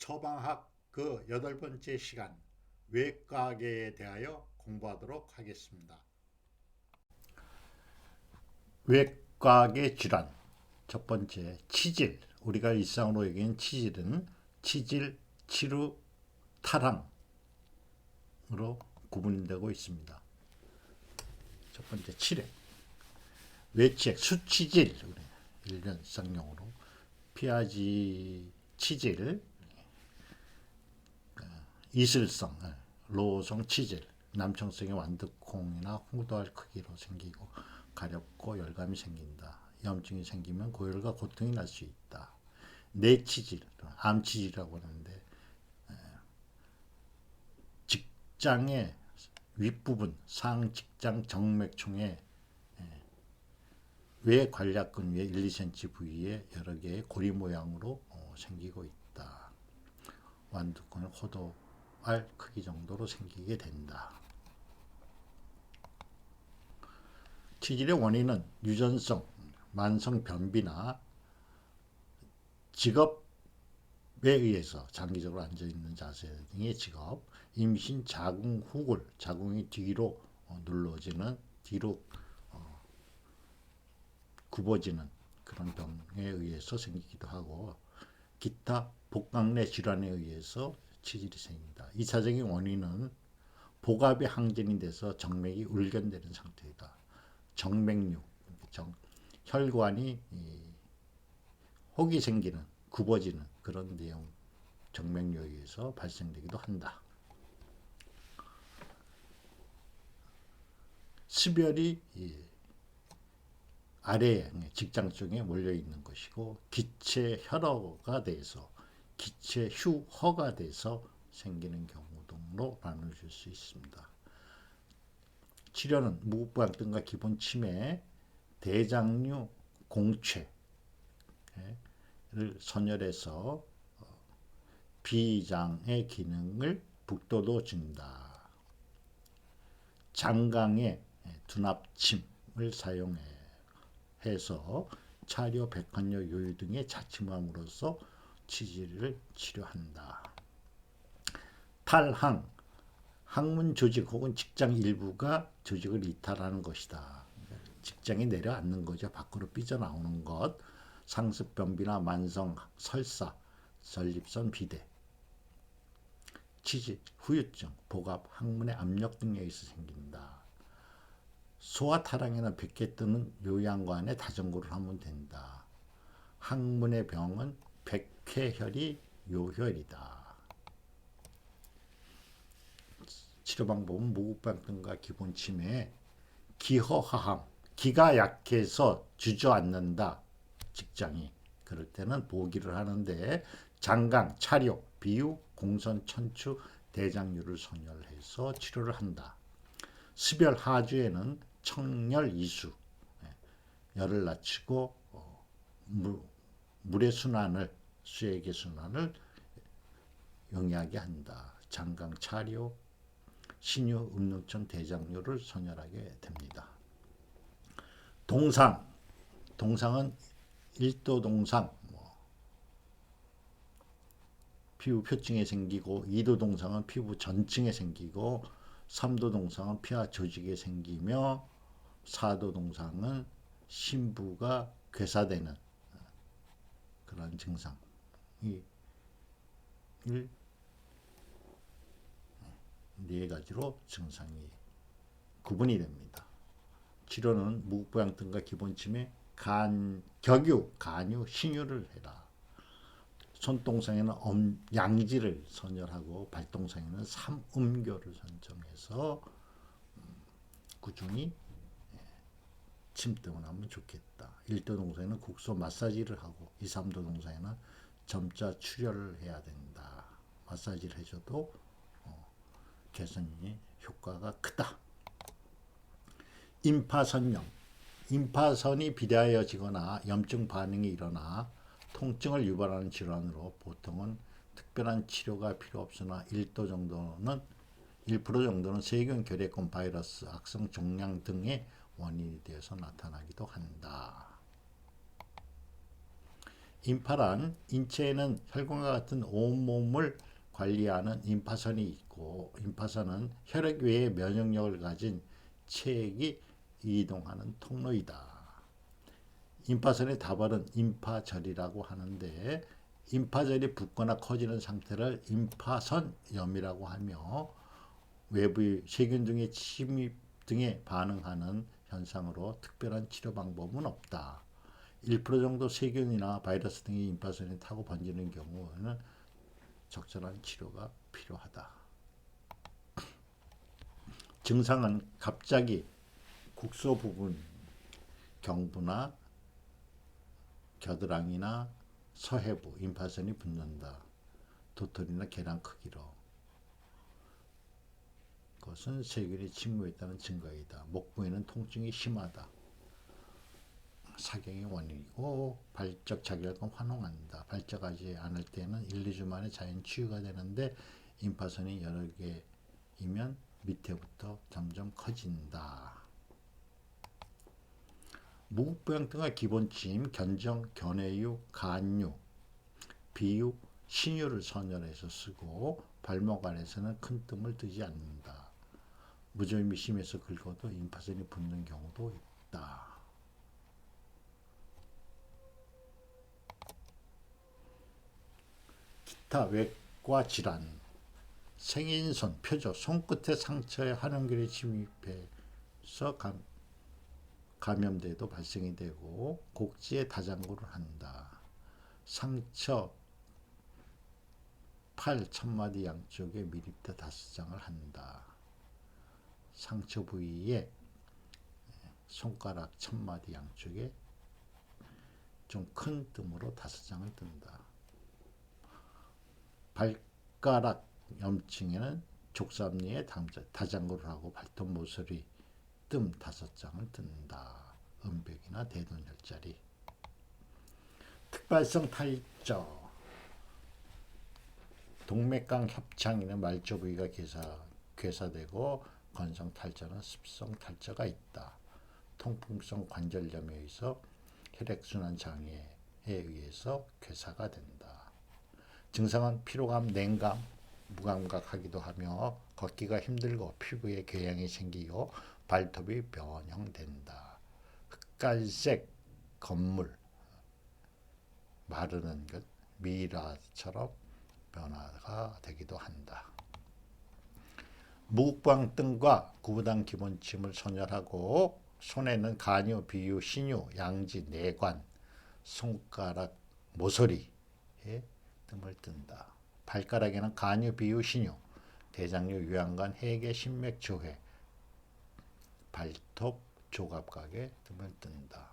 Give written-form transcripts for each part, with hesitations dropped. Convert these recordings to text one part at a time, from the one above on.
처방학 그 8번째 시간 외과계에 대하여 공부하도록 하겠습니다. 외과계 질환 첫 번째 치질. 우리가 일상으로 얘기하는 치질은 치질, 치루, 타랑으로 구분되고 있습니다. 첫 번째 치료. 외치액, 수치질, 일반상용어로 피하지 치질, 이슬성, 로성 치질, 남청성의 완두콩이나 홍도알 크기로 생기고 가렵고 열감이 생긴다. 염증이 생기면 고열과 고통이 날 수 있다. 뇌치질, 암치질이라고 하는데 직장의 윗부분, 상직장 정맥총의 외 관략근 위에 1, 2cm 부위에 여러 개의 고리 모양으로 생기고 있다. 완두콩은 호도알 크기 정도로 생기게 된다. 치질의 원인은 유전성, 만성 변비나 직업에 의해서 장기적으로 앉아있는 자세 등의 직업, 임신 자궁 후굴, 자궁이 뒤로 눌러지는, 뒤로 굽어지는 그런 병에 의해서 생기기도 하고, 기타 복강내 질환에 의해서 치질이 생깁니다. 2차적인 원인은 복압이 항진이 돼서 정맥이 울견되는 상태이다. 정맥류, 혈관이 혹이 생기는, 굽어지는 그런 내용, 정맥류에 의해서 발생되기도 한다. 수별이 아래에 직장 쪽에 몰려 있는 것이고, 기체 혈어가 돼서 기체 휴허가 돼서 생기는 경우 등으로 나눠줄 수 있습니다. 치료는 무부양등과 기본 치매, 대장류 공채를 선열해서 비장의 기능을 북돋워준다. 장강의 두납침을 사용해서 차료, 백환료, 요요 등의 자침함으로써 치질을 치료한다. 탈항, 항문 조직 혹은 직장 일부가 조직을 이탈하는 것이다. 직장이 내려앉는 거죠. 밖으로 삐져나오는 것. 상습 변비나 만성 설사, 전립선 비대, 치질, 후유증, 복압, 항문의 압력 등에 의해서 생긴다. 소화 타랑이나 백회 뜨는 요양관에 다정고를 하면 된다. 항문의 병은 백회혈이 요혈이다. 치료 방법은 무구병등과 기본 치매에 기허하함, 기가 약해서 주저앉는다. 직장이 그럴 때는 보기를 하는데 장강, 차료, 비유, 공선, 천추, 대장류를 선열해서 치료를 한다. 수별 하주에는 청열 이수, 열을 낮추고 물의 순환을, 수액의 순환을 용이하게 한다. 장강, 차료, 신유, 음능천, 대장류를 선열하게 됩니다. 동상, 동상은 1도 동상, 피부 표층에 생기고, 2도 동상은 피부 전층에 생기고, 3도 동상은 피하 조직에 생기며, 4도 동상은 심부가 괴사되는 그런 증상이 네 가지로 증상이 구분이 됩니다. 치료는 무부양등과 기본침에 격유, 간유, 신유를 해라. 손동상에는 양지를 선열하고 발동상에는 삼음교를 선정해서 꾸준히 침등을 하면 좋겠다. 1도 동상에는 국소 마사지를 하고 2, 3도 동상에는 점자 출혈을 해야 된다. 마사지를 해줘도 개선이 효과가 크다. 임파선염, 임파선이 비대하여지거나 염증 반응이 일어나 통증을 유발하는 질환으로 보통은 특별한 치료가 필요 없으나 1% 정도는 세균, 결핵균, 바이러스, 악성 종양 등의 원인이 되어서 나타나기도 한다. 임파란 인체에는 혈관과 같은 온몸을 관리하는 임파선이 있고, 임파선은 혈액 외에 면역력을 가진 체액이 이동하는 통로이다. 임파선의 다발은 임파절이라고 하는데, 임파절이 붓거나 커지는 상태를 임파선염이라고 하며, 외부의 세균 등의 침입 등에 반응하는 현상으로 특별한 치료 방법은 없다. 1% 정도 세균이나 바이러스 등의 임파선이 타고 번지는 경우에는 적절한 치료가 필요하다. 증상은 갑자기 국소 부분, 경부나 겨드랑이나 서해부, 임파선이 붓는다. 도토리나 계란 크기로. 그것은 세균이 침입했다는 증거이다. 목 부위는 통증이 심하다. 사경의 원인이고, 발적 자결과 환홍한다. 발적하지 않을 때는 1, 2주 만에 자연 치유가 되는데, 임파선이 여러 개이면 밑에부터 점점 커진다. 무국부양 등의 기본침, 견정, 견해유, 간유, 비유, 신유를 선열해서 쓰고, 발목 안에서는 큰 뜸을 뜨지 않는다. 무좀이 심해서 긁어도 임파선이 붓는 경우도 있다. 기타 외과 질환, 생인손, 표조, 손끝의 상처에 한원결이 침입해서 감염돼도 발생이 되고, 곡지에 다장구를 한다. 상처, 팔, 천마디 양쪽에 미립대 5장을 한다. 상처 부위에 손가락 천마디 양쪽에 좀 큰 뜸으로 5장을 뜬다. 발가락 염증에는 족삼리에 다장구를 하고 발톱 모서리 뜸 5장을 뜬다. 음벽이나 대둔혈자리. 특발성 탈저, 동맥강 협창에는 말조 부위가 괴사되고, 건성 탈저는 습성 탈저가 있다. 통풍성 관절염에 의해서 혈액순환 장애에 의해서 괴사가 된다. 증상은 피로감, 냉감, 무감각하기도 하며 걷기가 힘들고 피부에 궤양이 생기고 발톱이 변형된다. 흑갈색 건물, 마르는 것, 미라처럼 변화가 되기도 한다. 무국부양등과 구부당 기본침을 선열하고, 손에는 간유, 비유, 신유, 양지, 내관, 손가락, 모서리에 뜸을 뜬다. 발가락에는 간유, 비유, 신유, 대장류, 유양간, 해계, 신맥, 조회, 발톱, 조갑각에 뜸을 뜬다.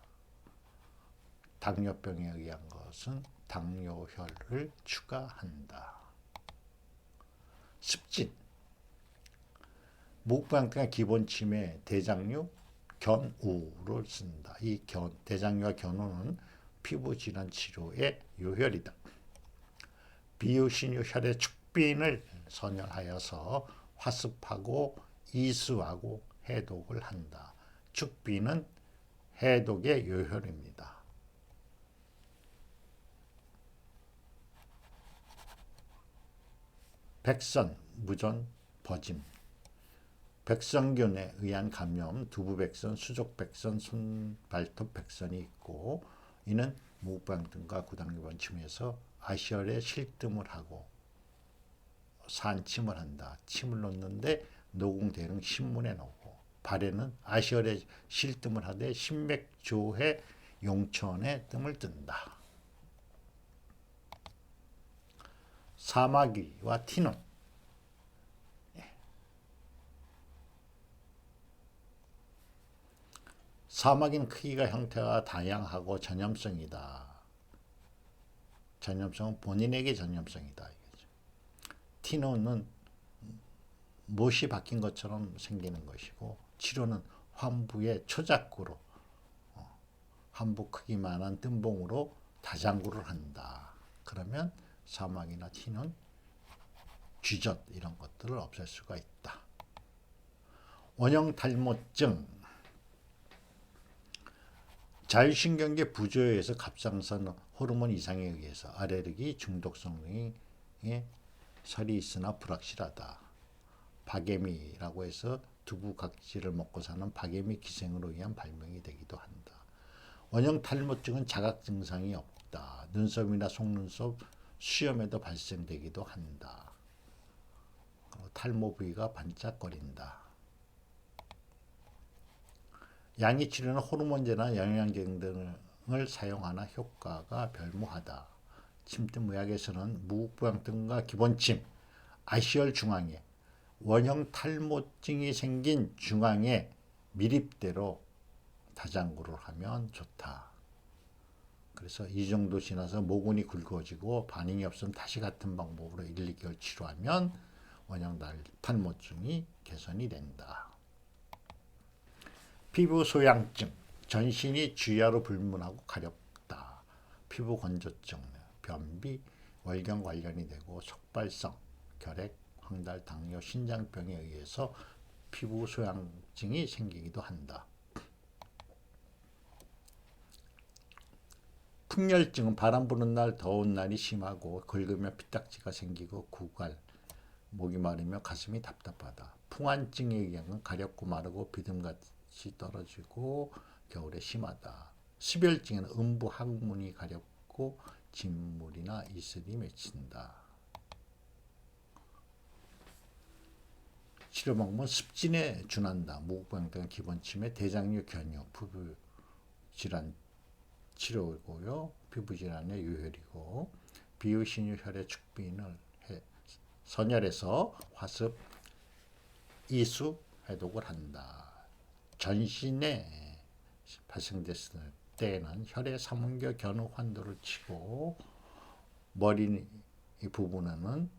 당뇨병에 의한 것은 당뇨혈을 추가한다. 습진, 무국부양등의 기본침에 대장류, 견우를 쓴다. 이 대장류와 견우는 피부질환 치료의 요혈이다. 비유, 신유, 혈의 축빈을 선열하여서 화습하고 이수하고 해독을 한다. 축빈은 해독의 요혈입니다. 백선, 무전, 버짐. 백선균에 의한 감염, 두부백선, 수족백선, 손발톱백선이 있고, 이는 무국부양등과 구당기본침에서 아시혈에 실뜸을 하고 산침을 한다. 침을 놓는데 노궁대릉 신문에 놓고, 발에는 아시혈에 실뜸을 하되 신맥조해 용천에 뜸을 뜬다. 사마귀와 티눈, 사마귀는 크기가 형태가 다양하고 전염성이다. 전염성은 본인에게 전염성이다. 티눈은 못이 박힌 것처럼 생기는 것이고, 치료는 환부의 초작구로, 환부 크기만한 뜸봉으로 다장구를 한다. 그러면 사마귀나 티눈, 쥐젖 이런 것들을 없앨 수가 있다. 원형 탈모증, 자율신경계 부조에 의해서 갑상선 호르몬 이상에 의해서 알레르기 중독성의 설이 있으나 불확실하다. 박애미라고 해서 두부 각질을 먹고 사는 박애미 기생으로 의한 발명이 되기도 한다. 원형 탈모증은 자각 증상이 없다. 눈썹이나 속눈썹 수염에도 발생되기도 한다. 탈모 부위가 반짝거린다. 양이 치료는 호르몬제나 영양제 등을 사용하나 효과가 별무하다. 침대의학에서는 무부양등과 기본침, 아시얼 중앙에 원형 탈모증이 생긴 중앙에 미립대로 다장구를 하면 좋다. 그래서 이 정도 지나서 모근이 굵어지고 반응이 없으면 다시 같은 방법으로 1, 2개월 치료하면 원형 탈모증이 개선이 된다. 피부 소양증, 전신이 주야로 불문하고 가렵다. 피부 건조증, 변비, 월경 관련이 되고 촉발성, 결핵, 황달, 당뇨, 신장병에 의해서 피부 소양증이 생기기도 한다. 풍열증은 바람 부는 날, 더운 날이 심하고 긁으면 피딱지가 생기고 구갈, 목이 마르며 가슴이 답답하다. 풍환증에 의한 가렵고 마르고 비듬같이 떨어지고 겨울에 심하다. 수별증에는 음부 항문이 가렵고 진물이나 이슬이 맺힌다. 치료 방법은 습진에 준한다. 무부양등 기본침에 대장류 견유, 피부 질환 치료고요. 피부 질환의 유혈이고 비유신유 혈의 축빈을 선혈해서 화습, 이수, 해독을 한다. 전신에 발생됐을 때에는 혈의 삼음교 견우 환도를 치고 머리 부분에는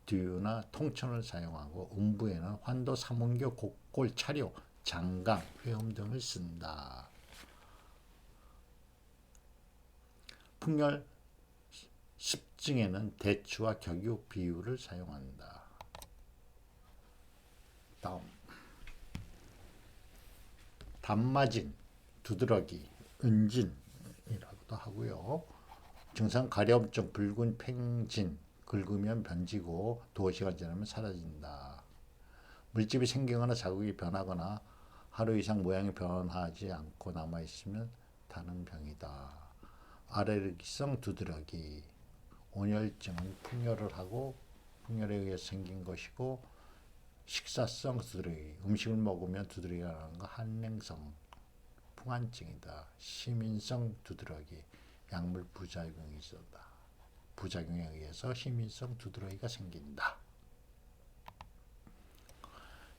두유나 통천을 사용하고 음부에는 환도 삼음교 곡골 차료, 장강, 회음 등을 쓴다. 풍열 습증에는 대추와 격유 비유를 사용한다. 다음 단마진, 두드러기, 은진이라고도 하고요. 증상 가려움증, 붉은 팽진, 긁으면 변지고 두어 시간 지나면 사라진다. 물집이 생기거나 자국이 변하거나 하루 이상 모양이 변하지 않고 남아있으면 다른 병이다. 알레르기성 두드러기, 온열증은 풍열을 하고 풍열에 의해 생긴 것이고 식사성 두드러기, 음식을 먹으면 두드러기가 나는 거 한냉성 풍환증이다. 시민성 두드러기, 약물 부작용이 있었다. 부작용에 의해서 시민성 두드러기가 생긴다.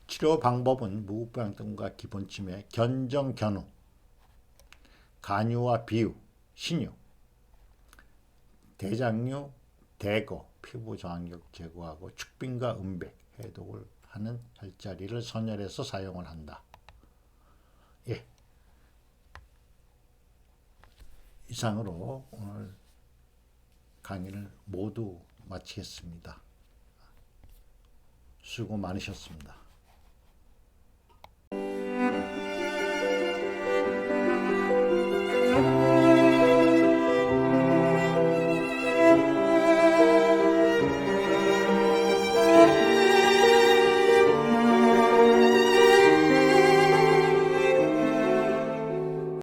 치료 방법은 무부양등과 기본침에 견정, 견우, 간유와 비유, 신유, 대장류, 대거, 피부 저항력 제거하고 축빈과 음백, 해독을 하는 혈자리를 선혈해서 사용을 한다. 예. 이상으로 오늘 강의를 모두 마치겠습니다. 수고 많으셨습니다.